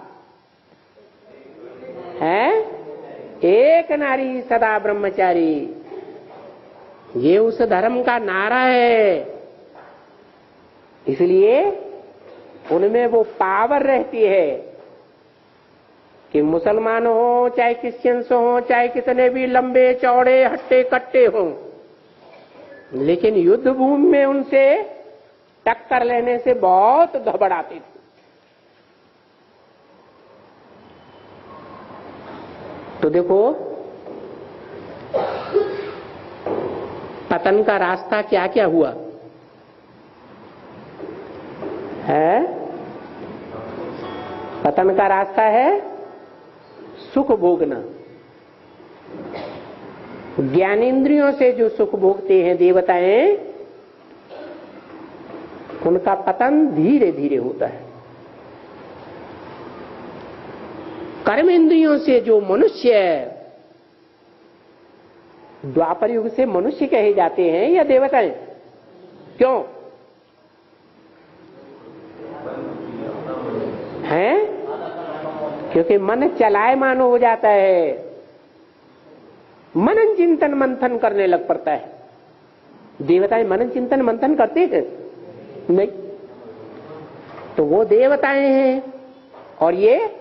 है एक नारी सदा ब्रह्मचारी, ये उस धर्म का नारा है। इसलिए उनमें वो पावर रहती है कि मुसलमान हो चाहे क्रिश्चियंस हो चाहे कितने भी लंबे चौड़े हट्टे कट्टे हों, लेकिन युद्ध भूमि में उनसे टक्कर लेने से बहुत घबराते थे। तो देखो पतन का रास्ता क्या क्या हुआ है? पतन का रास्ता है सुख भोगना। ज्ञानेंद्रियों से जो सुख भोगते हैं देवताएं, उनका पतन धीरे धीरे होता है। कर्मेंद्रियों से जो मनुष्य, द्वापर युग से मनुष्य कहे जाते हैं या देवताएं, क्यों हैं? क्योंकि मन चलायमान हो जाता है, मनन चिंतन मंथन करने लग पड़ता है। देवताएं मनन चिंतन मंथन करते हैं नहीं, तो वो देवताएं हैं। और ये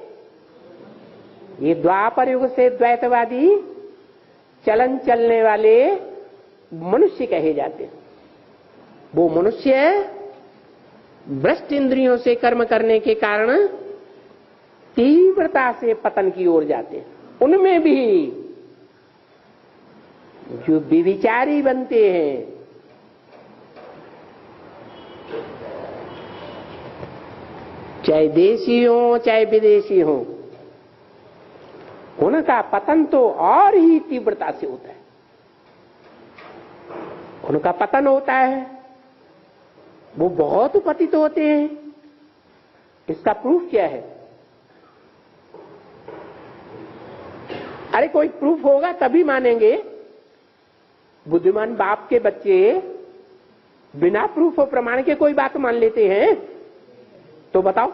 द्वापर युग से द्वैतवादी चलन चलने वाले मनुष्य कहे जाते हैं। वो मनुष्य भ्रष्ट इंद्रियों से कर्म करने के कारण तीव्रता से पतन की ओर जाते हैं। उनमें भी जो विविचारी बनते हैं, चाहे देशी हो चाहे विदेशी हो, उनका पतन तो और ही तीव्रता से होता है। उनका पतन होता है, वो बहुत पतित होते हैं। इसका प्रूफ क्या है? अरे कोई प्रूफ होगा तभी मानेंगे। बुद्धिमान बाप के बच्चे बिना प्रूफ और प्रमाण के कोई बात मान लेते हैं? तो बताओ,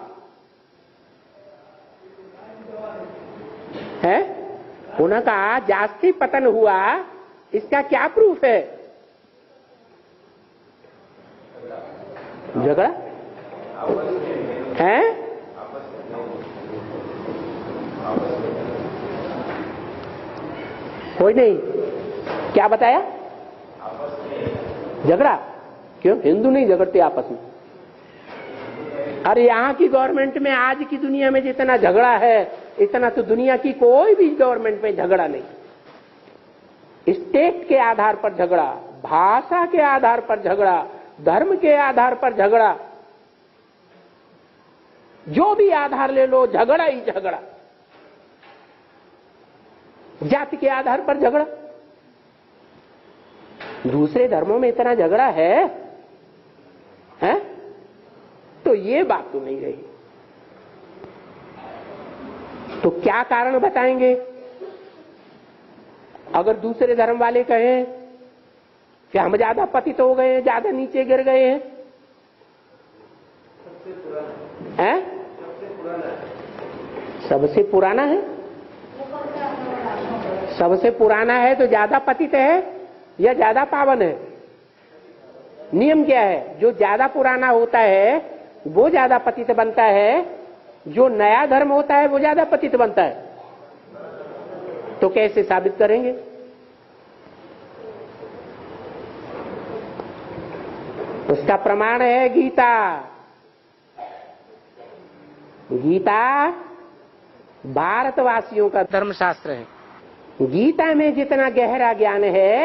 है? उनका जास्ती पतन हुआ, इसका क्या प्रूफ है? झगड़ा है? कोई नहीं, क्या बताया? झगड़ा। क्यों? हिंदू नहीं झगड़ते आपस में। अरे यहाँ की गवर्नमेंट में, आज की दुनिया में जितना झगड़ा है, इतना तो दुनिया की कोई भी गवर्नमेंट में झगड़ा नहीं। स्टेट के आधार पर झगड़ा, भाषा के आधार पर झगड़ा, धर्म के आधार पर झगड़ा, जो भी आधार ले लो, झगड़ा ही झगड़ा। जाति के आधार पर झगड़ा। दूसरे धर्मों में इतना झगड़ा है? तो ये बात तो नहीं रही। तो क्या कारण बताएंगे? अगर दूसरे धर्म वाले कहें कि हम ज्यादा पतित हो गए हैं, ज्यादा नीचे गिर गए हैं, सबसे पुराना है। सबसे पुराना है तो ज्यादा पतित है या ज्यादा पावन है? नियम क्या है? जो ज्यादा पुराना होता है वो ज्यादा पतित बनता है, जो नया धर्म होता है वो ज्यादा पतित बनता है। तो कैसे साबित करेंगे? उसका प्रमाण है गीता। गीता भारतवासियों का धर्मशास्त्र है। गीता में जितना गहरा ज्ञान है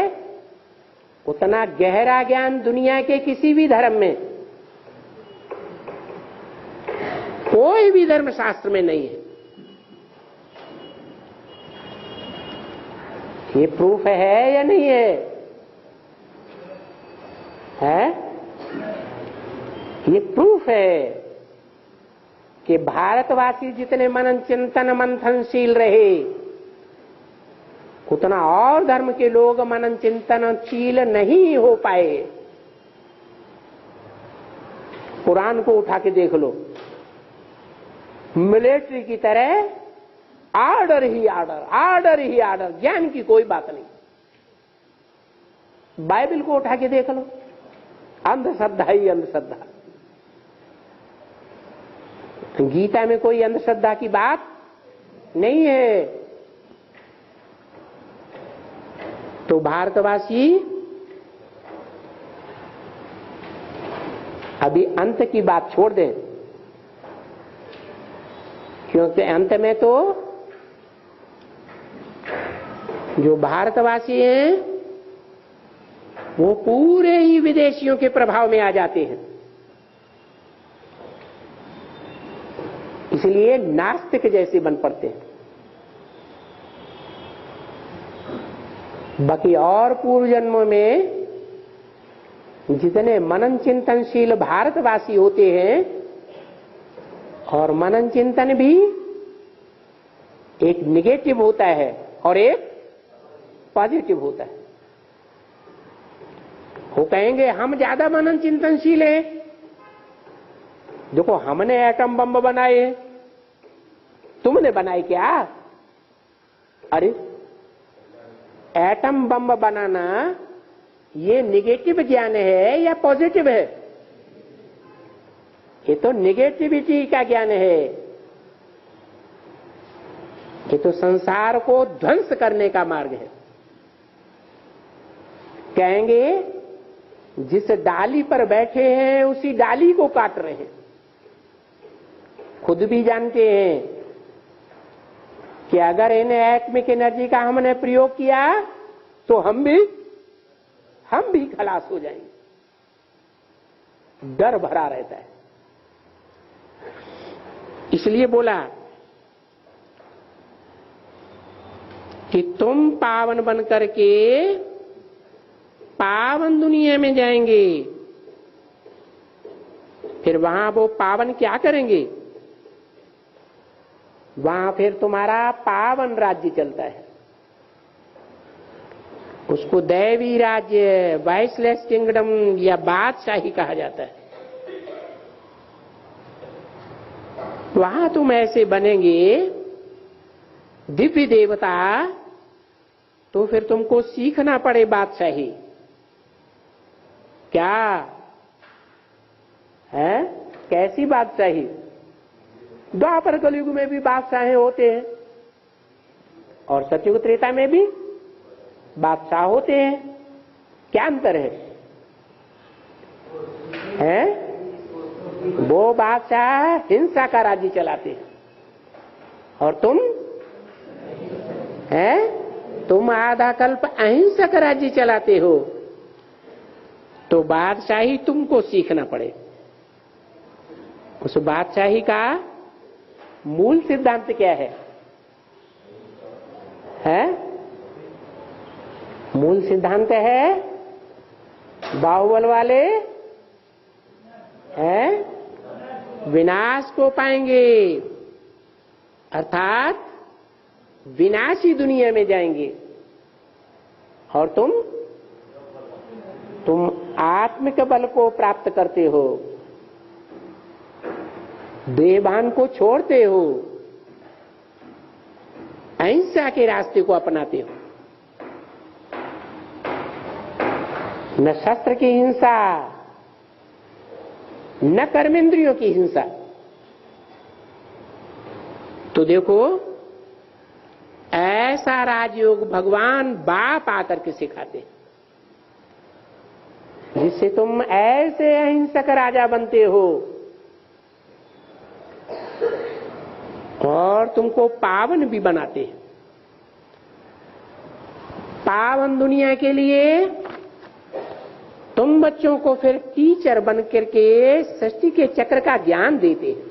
उतना गहरा ज्ञान दुनिया के किसी भी धर्म में, कोई भी धर्मशास्त्र में नहीं है। ये प्रूफ है या नहीं है? है? ये प्रूफ है कि भारतवासी जितने मनन चिंतन मंथनशील रहे उतना और धर्म के लोग मनन चिंतनशील नहीं हो पाए। कुरान को उठा के देख लो, मिलिट्री की तरह आर्डर ही आर्डर, आर्डर ही आर्डर, ज्ञान की कोई बात नहीं। बाइबल को उठा के देख लो, अंधश्रद्धा ही अंधश्रद्धा। गीता में कोई अंधश्रद्धा की बात नहीं है। तो भारतवासी अभी अंत की बात छोड़ दें, क्योंकि अंत में तो जो भारतवासी हैं वो पूरे ही विदेशियों के प्रभाव में आ जाते हैं। इसलिए नास्तिक जैसे बन पड़ते हैं। बाकी और पूर्व जन्मों में जितने मनन चिंतनशील भारतवासी होते हैं, और मनन चिंतन भी एक निगेटिव होता है और एक पॉजिटिव होता है। वो कहेंगे हम ज्यादा मनन चिंतनशील हैं, देखो हमने एटम बम बनाए, तुमने बनाए क्या? अरे एटम बम बनाना ये निगेटिव ज्ञान है या पॉजिटिव है? ये तो निगेटिविटी का ज्ञान है। ये तो संसार को ध्वंस करने का मार्ग है। कहेंगे जिस डाली पर बैठे हैं उसी डाली को काट रहे हैं। खुद भी जानते हैं कि अगर इन एटॉमिक एनर्जी का हमने प्रयोग किया तो हम भी खलास हो जाएंगे। डर भरा रहता है। इसलिए बोला कि तुम पावन बन करके पावन दुनिया में जाएंगे। फिर वहां वो पावन क्या करेंगे? वहां फिर तुम्हारा पावन राज्य चलता है। उसको दैवी राज्य, वाइसलेस किंगडम या बादशाही कहा जाता है। वहां तुम ऐसे बनेंगे दिव्य देवता, तो फिर तुमको सीखना पड़े बादशाही। क्या है? कैसी बादशाही? द्वापर कलयुग में भी बादशाह होते हैं और सतयुग त्रेता में भी बादशाह होते हैं। क्या अंतर है? वो बादशाह हिंसा का राज्य चलाते हैं और तुम आधा कल्प अहिंसक राज्य चलाते हो। तो बादशाही तुमको सीखना पड़े। उस बादशाही का मूल सिद्धांत क्या है? मूल सिद्धांत है बाहुबल वाले विनाश को पाएंगे, अर्थात विनाशी दुनिया में जाएंगे। और तुम आत्मिक बल को प्राप्त करते हो, देहभान को छोड़ते हो, अहिंसा के रास्ते को अपनाते हो। न शस्त्र की हिंसा, न कर्मेंद्रियों की हिंसा। तो देखो, ऐसा राजयोग भगवान बाप आकर के सिखाते हैं, जिससे तुम ऐसे अहिंसक राजा बनते हो और तुमको पावन भी बनाते हैं। पावन दुनिया के लिए तुम बच्चों को फिर टीचर बन करके सृष्टि के चक्र का ज्ञान देते हैं,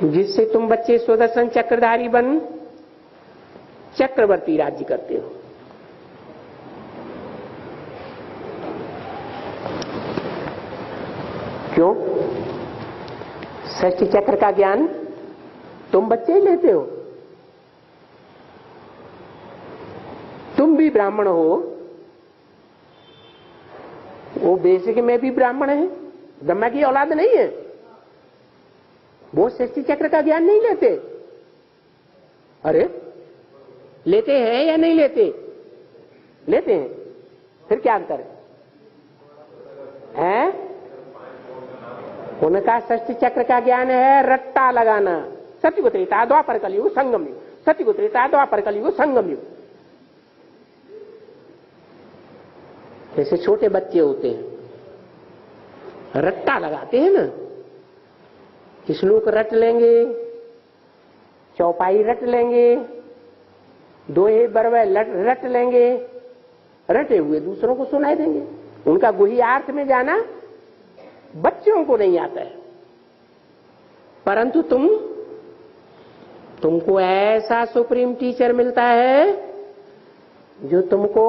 जिससे तुम बच्चे सुदर्शन चक्रधारी बन चक्रवर्ती राज्य करते हो। क्यों? सृष्टि चक्र का ज्ञान तुम बच्चे ही लेते हो। तुम भी ब्राह्मण हो, वो बेसिक में भी ब्राह्मण है, ब्रह्मा की औलाद नहीं है, वो सृष्टि चक्र का ज्ञान नहीं लेते। अरे लेते हैं या नहीं लेते? लेते हैं। फिर क्या अंतर है? उनका सृष्टि चक्र का ज्ञान है रट्टा लगाना। सत्युग त्रेता द्वापर कलयुग संगम युग, सत्युग त्रेता द्वापर कलयुग संगम युग। जैसे छोटे बच्चे होते हैं, रट्टा लगाते हैं ना, श्लोक रट लेंगे, चौपाई रट लेंगे, दोहे बरवे रट लेंगे, रटे हुए दूसरों को सुनाई देंगे। उनका गुह्यार्थ में जाना बच्चों को नहीं आता है। परंतु तुमको ऐसा सुप्रीम टीचर मिलता है जो तुमको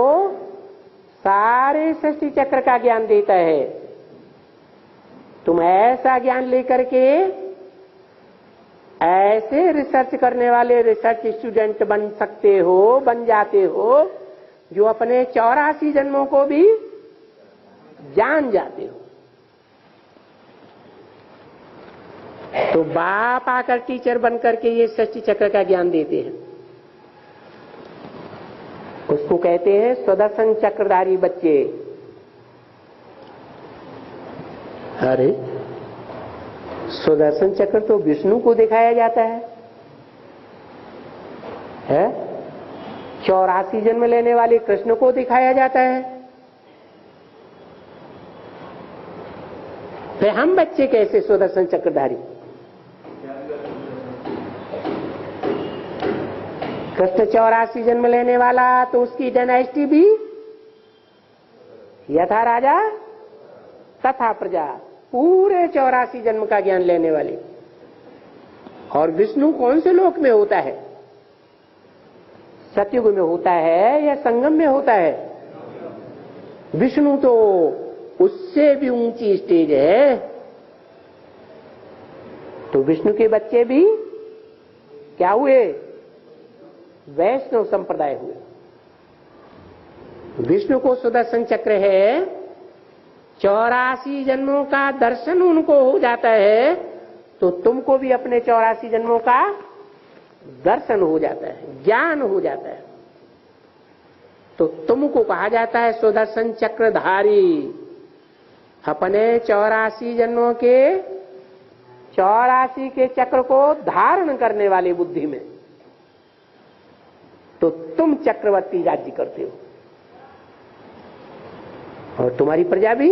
सारे सृष्टि चक्र का ज्ञान देता है। तुम ऐसा ज्ञान लेकर के ऐसे रिसर्च करने वाले रिसर्च स्टूडेंट बन सकते हो, बन जाते हो, जो अपने 84 जन्मों को भी जान जाते हो। तो बाप आकर टीचर बन करके ये सृष्टि चक्र का ज्ञान देते हैं। उसको कहते हैं सुदर्शन चक्रधारी बच्चे। अरे सुदर्शन चक्र तो विष्णु को दिखाया जाता है? 84 जन्म लेने वाले कृष्ण को दिखाया जाता है। फिर हम बच्चे कैसे सुदर्शन चक्रधारी? कृष्ण 84 जन्म लेने वाला, तो उसकी डायनेस्टी भी यथा राजा तथा प्रजा, पूरे 84 जन्म का ज्ञान लेने वाले। और विष्णु कौन से लोक में होता है? सतयुग में होता है या संगम में होता है? विष्णु तो उससे भी ऊंची स्टेज है। तो विष्णु के बच्चे भी क्या हुए? वैष्णव संप्रदाय हुए। विष्णु को सुदर्शन चक्र है, 84 जन्मों का दर्शन उनको हो जाता है, तो तुमको भी अपने 84 जन्मों का दर्शन हो जाता है, ज्ञान हो जाता है। तो तुमको कहा जाता है सुदर्शन चक्रधारी। अपने 84 जन्मों के 84 के चक्र को धारण करने वाले बुद्धि में, तो तुम चक्रवर्ती राज्य करते हो। और तुम्हारी प्रजा भी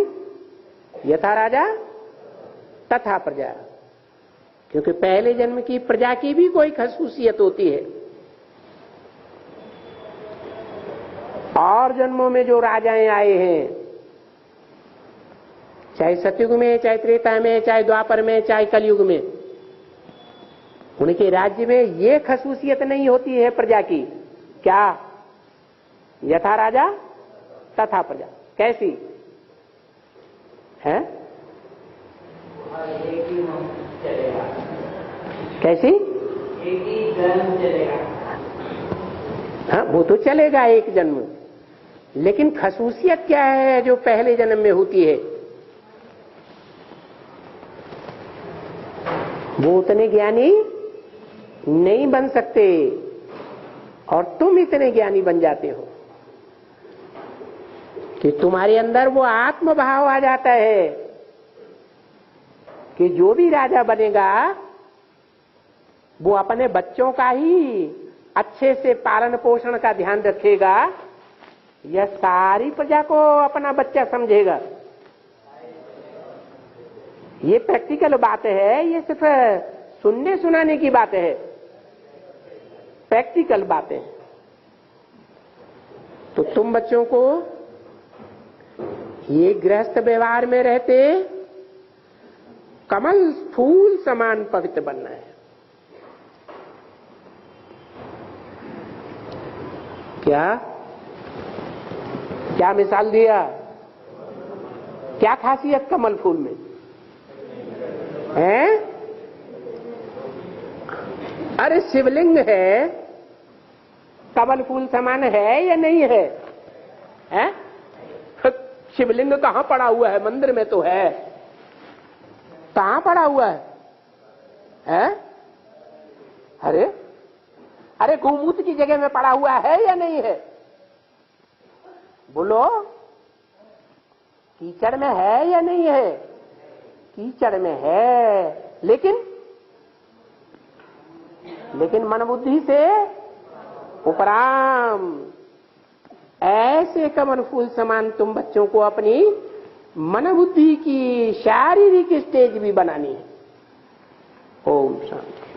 यथा राजा तथा प्रजा, क्योंकि पहले जन्म की प्रजा की भी कोई खसूसियत होती है। और जन्मों में जो राजाएं आए हैं, चाहे सतयुग में, चाहे त्रेता में, चाहे द्वापर में, चाहे कलयुग में, उनके राज्य में ये खसूसियत नहीं होती है प्रजा की। क्या? यथा राजा तथा प्रजा। कैसी है? कैसी? एक ही जन्म चलेगा। हाँ, वो तो चलेगा एक जन्म, लेकिन खसूसियत क्या है जो पहले जन्म में होती है? वो उतने ज्ञानी नहीं बन सकते और तुम इतने ज्ञानी बन जाते हो। कि तुम्हारे अंदर वो आत्म भाव आ जाता है कि जो भी राजा बनेगा वो अपने बच्चों का ही अच्छे से पालन पोषण का ध्यान रखेगा या सारी प्रजा को अपना बच्चा समझेगा। ये प्रैक्टिकल बात है, ये सिर्फ सुनने सुनाने की बात है, प्रैक्टिकल बातें। तो तुम बच्चों को ये गृहस्थ व्यवहार में रहते कमल फूल समान पवित्र बनना है। क्या क्या मिसाल दिया? क्या खासियत कमल फूल में है? अरे शिवलिंग है, कमल फूल समान है या नहीं है? हैं? शिवलिंग कहां पड़ा हुआ है? मंदिर में तो है। कहां पड़ा हुआ है? हैं? अरे अरे गौमूत्र की जगह में पड़ा हुआ है या नहीं है? बोलो, कीचड़ में है या नहीं है? कीचड़ में है, लेकिन मन बुद्धि से उपराम। ऐसे कमल फूल समान तुम बच्चों को अपनी मन बुद्धि की शारीरिक स्टेज भी बनानी है। ओम शांति।